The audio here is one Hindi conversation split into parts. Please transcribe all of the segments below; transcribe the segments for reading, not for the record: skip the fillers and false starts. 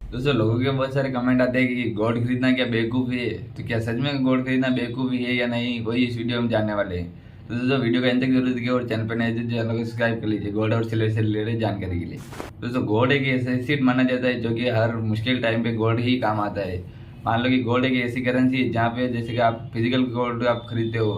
दोस्तों, लोगों के बहुत सारे कमेंट आते हैं कि गोल्ड खरीदना क्या बेवकूफ़ी है। तो क्या सच में गोल्ड खरीदना बेवकूफ़ी है या नहीं, वही इस वीडियो में जानने वाले हैं। तो दोस्तों, वीडियो का अंत तक जरूर देखिए और चैनल पर नए तो चैनल को सब्सक्राइब कर लीजिए गोल्ड और सिल्वर से रिलेटेड जानकारी के लिए। दोस्तों, गोल्ड एक ऐसा एसेट माना जाता है जो कि हर मुश्किल टाइम पे गोल्ड ही काम आता है। मान लो कि गोल्ड एक ऐसी करेंसी है जहाँ पे जैसे कि आप फिजिकल गोल्ड आप खरीदते हो,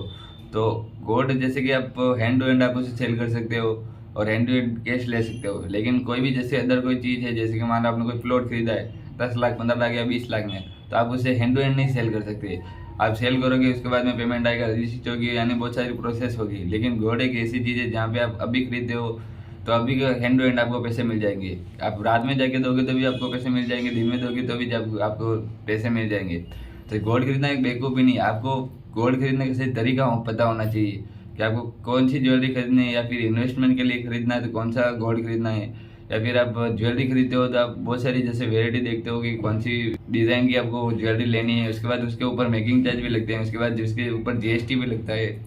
तो गोल्ड जैसे कि आप हैंड टू हैंड आप उसे सेल कर सकते हो और हैंड टू हैंड कैश ले सकते हो। लेकिन कोई भी जैसे अदर कोई चीज़ है, जैसे कि मान लो आपने कोई प्लॉट खरीदा है 10 लाख 15 लाख या 20 लाख में, तो आप उसे हैंड टू हैंड नहीं सेल कर सकते। आप सेल करोगे, उसके बाद में पेमेंट आएगा, रिसिप्ट होगी, यानी बहुत सारी प्रोसेस होगी। लेकिन गोल्ड एक ऐसी चीज़ है जहाँ पे आप अभी खरीदते हो तो अभी का हैंड टू हैंड आपको पैसे मिल जाएंगे। आप रात में जाके दोगे तो भी आपको पैसे मिल जाएंगे, दिन में दोगे तो भी जब आपको पैसे मिल जाएंगे। तो गोल्ड खरीदना एक बेवकूफ़ी नहीं है। आपको गोल्ड खरीदने का सही तरीका पता होना चाहिए कि आपको कौन सी ज्वेलरी खरीदनी है, या फिर इन्वेस्टमेंट के लिए खरीदना है तो कौन सा गोल्ड खरीदना है। या फिर आप ज्वेलरी खरीदते हो तो आप बहुत सारी जैसे वेराइटी देखते हो कि कौन सी डिज़ाइन की आपको ज्वेलरी लेनी है। उसके बाद उसके ऊपर मेकिंग चार्ज भी लगते हैं, उसके बाद जिसके ऊपर जीएसटी भी लगता है,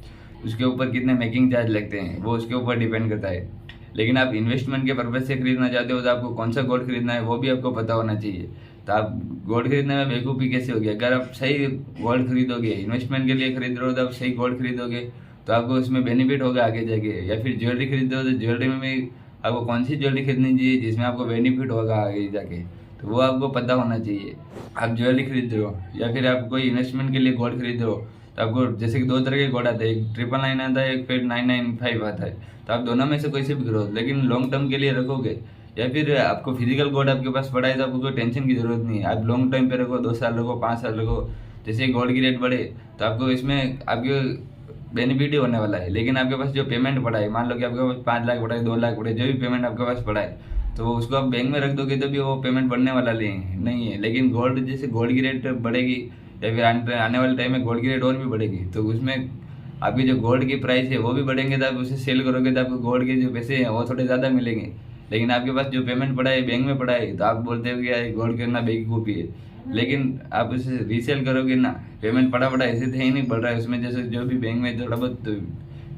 उसके ऊपर कितने मेकिंग चार्ज लगते हैं वो उसके ऊपर डिपेंड करता है। लेकिन आप इन्वेस्टमेंट के पर्पज से खरीदना चाहते हो तो आपको कौन सा गोल्ड खरीदना है वो भी आपको पता होना चाहिए। तो आप गोल्ड खरीदने में बेवकूफ़ी कैसे होगी। अगर आप सही गोल्ड खरीदोगे, इन्वेस्टमेंट के लिए खरीद रहे हो तो आप सही गोल्ड खरीदोगे तो आपको उसमें बेनिफिट होगा आगे जाके। या फिर ज्वेलरी खरीदते हो तो ज्वेलरी में भी आपको कौन सी ज्वेलरी खरीदनी चाहिए जिसमें आपको बेनिफिट होगा आगे जाके, तो वो आपको पता होना चाहिए। आप ज्वेलरी खरीद रहे हो या फिर आप कोई इन्वेस्टमेंट के लिए गोल्ड खरीद रहे हो, तो आपको जैसे कि दो तरह के गोल्ड आते हैं, एक 999 आता है, एक फिर 995 आता है। तो आप दोनों में से कोई से भी करो, लेकिन लॉन्ग टर्म के लिए रखोगे या फिर आपको फिजिकल गोल्ड आपके पास पड़ा है तो आपको कोई टेंशन की जरूरत नहीं है। आप लॉन्ग टाइम पे रखो, 2 साल रखो, 5 साल रखो, जैसे गोल्ड की रेट बढ़े तो आपको इसमें आपके बेनिफिट ही होने वाला है। लेकिन आपके पास जो पेमेंट पड़ा है, मान लो कि आपके पास 5 लाख पड़ा है, 2 लाख पड़ा है, जो भी पेमेंट आपके पास पड़ा है, तो उसको आप बैंक में रख दोगे तो भी वो पेमेंट बढ़ने वाला नहीं है। लेकिन गोल्ड जैसे गोल्ड की रेट बढ़ेगी या फिर आने वाले टाइम में गोल्ड की रेट और भी बढ़ेगी, तो उसमें आपकी जो गोल्ड की प्राइस है वो भी बढ़ेंगे। तो आप उसे सेल करोगे तो आपको गोल्ड के जो पैसे हैं वो थोड़े ज़्यादा मिलेंगे। लेकिन आपके पास जो पेमेंट पड़ा है बैंक में पड़ा है, तो आप बोलते हो कि यार गोल्ड करना बेवकूफ़ी है। लेकिन आप उसे रीसेल करोगे ना, पेमेंट पड़ा ऐसे तो ही नहीं बढ़ रहा है, उसमें जैसे जो भी बैंक में थोड़ा बहुत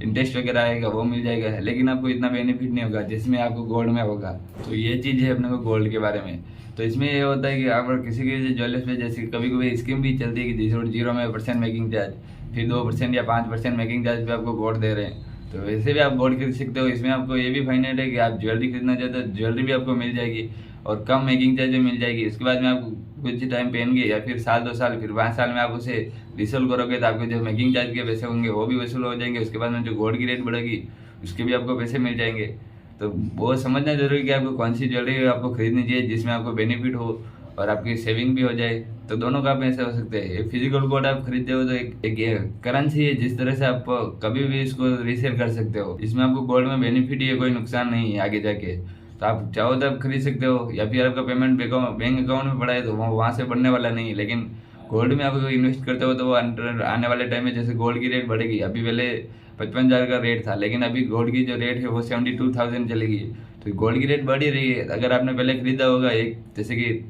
इंटरेस्ट वगैरह आएगा वो मिल जाएगा, लेकिन आपको इतना बेनिफिट नहीं होगा जिसमें आपको गोल्ड में होगा। तो ये चीज़ है अपने को गोल्ड के बारे में। तो इसमें ये होता है कि अगर किसी के ज्वेलर्स पे जैसे कभी कभी स्कीम भी चलती है कि 0% मेकिंग चार्ज, फिर 2% या 5% मेकिंग चार्ज पे आपको गोल्ड दे रहे हैं। तो वैसे भी आप गोल्ड खरीद सकते हो। इसमें आपको ये भी फाइनेट है कि आप ज्वेलरी खरीदना चाहते हो, ज्वेलरी भी आपको मिल जाएगी और कम मेकिंग चार्ज में मिल जाएगी। उसके बाद में आप कुछ टाइम पहनगे या फिर साल 2 साल फिर 5 साल में आप उसे रिसेल करोगे तो आपके जो मेकिंग चार्ज के पैसे होंगे वो भी वसूल हो जाएंगे। उसके बाद में जो गोल्ड की रेट बढ़ेगी उसके भी आपको पैसे मिल जाएंगे। तो वो समझना जरूरी है कि आपको कौन सी ज्वेलरी आपको खरीदनी चाहिए जिसमें आपको बेनिफिट हो और आपकी सेविंग भी हो जाए। तो दोनों काम ऐसे हो सकते हैं। एक फिजिकल गोल्ड आप खरीदते हो तो एक करेंसी है जिस तरह से आप कभी भी इसको रीसेल कर सकते हो। इसमें आपको गोल्ड में बेनिफिट ही है, कोई नुकसान नहीं है आगे जाके। तो आप चाहो तो आप खरीद सकते हो, या फिर आपका पेमेंट बैंक अकाउंट में पड़ा है तो वहाँ से बढ़ने वाला नहीं है। लेकिन गोल्ड में आप इन्वेस्ट करते हो तो वो आने वाले टाइम में जैसे गोल्ड की रेट बढ़ेगी। अभी पहले 55,000 का रेट था, लेकिन अभी गोल्ड की जो रेट है वो 72,000 चलेगी। तो गोल्ड की रेट बढ़ ही रही है। अगर आपने पहले खरीदा होगा एक, जैसे कि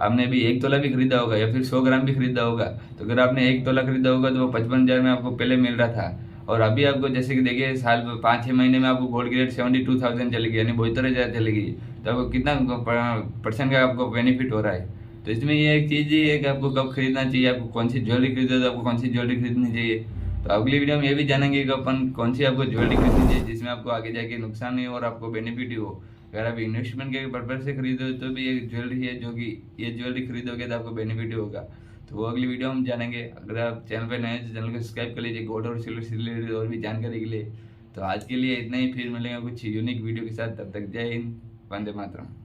आपने अभी 1 तोला भी खरीदा होगा या फिर 100 ग्राम भी खरीदा होगा, तो अगर आपने 1 तोला खरीदा होगा तो वो 55,000 में आपको पहले मिल रहा था। और अभी आपको जैसे कि देखिए साल 5-6 महीने में आपको गोल्ड की रेट 72,000 चलेगी, यानी 72,000 चलेगी। तो आपको कितना परसेंट का आपको बेनिफिट हो रहा है। तो इसमें ये एक चीज़ ही है कि आपको कब खरीदना चाहिए, आपको कौन सी ज्वेलरी खरीदो तो आपको कौन सी ज्वेलरी खरीदनी चाहिए। तो अगली वीडियो में ये भी जानेंगे कि अपन कौन सी आपको ज्वेलरी खरीदनी चाहिए जिसमें आपको आगे जाके नुकसान नहीं हो और आपको बेनिफिट ही हो। अगर आप इन्वेस्टमेंट के पर्पज से खरीदो तो भी एक ज्वेलरी है जो कि ये ज्वेलरी खरीदोगे तो आपको बेनिफिट ही होगा। तो वो अगली वीडियो में जानेंगे। अगर आप चैनल पर नए हैं तो चैनल को सब्सक्राइब कर लीजिए गोल्ड और सिल्वर से रिलेटेड और भी जानकारी के लिए। तो आज के लिए इतना ही, फिर मिलेंगे कुछ यूनिक वीडियो के साथ। तब तक जय हिंद, वंदे मातरम।